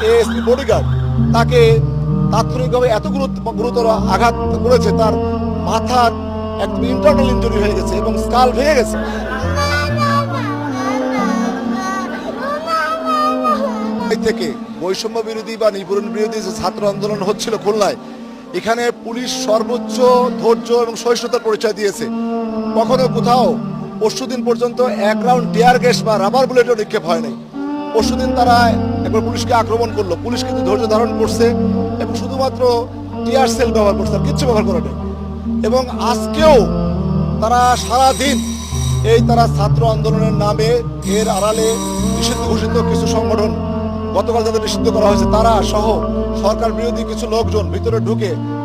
ASP bodyguard তাকে তাৎক্ষণিকভাবে এত গুরুতর আঘাত করেছে, তার মাথার একদম ইন্টারনাল ইনজুরি হয়ে গেছে এবং স্কাল ভেঙে গেছে। থেকে বৈষম্য বিরোধী বা নিপীড়ন বিরোধী যে ছাত্র আন্দোলন হচ্ছিল খুলনায়, এখানে পুলিশ সর্বোচ্চ ধৈর্য এবং সহিষ্ণুতার পরিচয় দিয়েছে। কখনো কোথাও পরশুদিন পর্যন্ত এক রাউন্ড টিয়ার গ্যাস বা রাবার বুলেটও নিক্ষেপ হয় নাই। পরশুদিন তারা একবার পুলিশকে আক্রমণ করলো, পুলিশ কিন্তু ধৈর্য ধারণ করছে এবং শুধুমাত্র টিয়ার সেল ব্যবহার করছে, আর কিচ্ছু ব্যবহার করে নেই। এবং আজকেও তারা সারাদিন তারা ছাত্র আন্দোলনের নামে এর আড়ালে নিষিদ্ধ ঘোষিত কিছু সংগঠন, গতকাল যাদের নিষিদ্ধ করা হয়েছে, তারা সহ সরকার বিরোধী কিছু লোকজন ভিতরে ঢুকে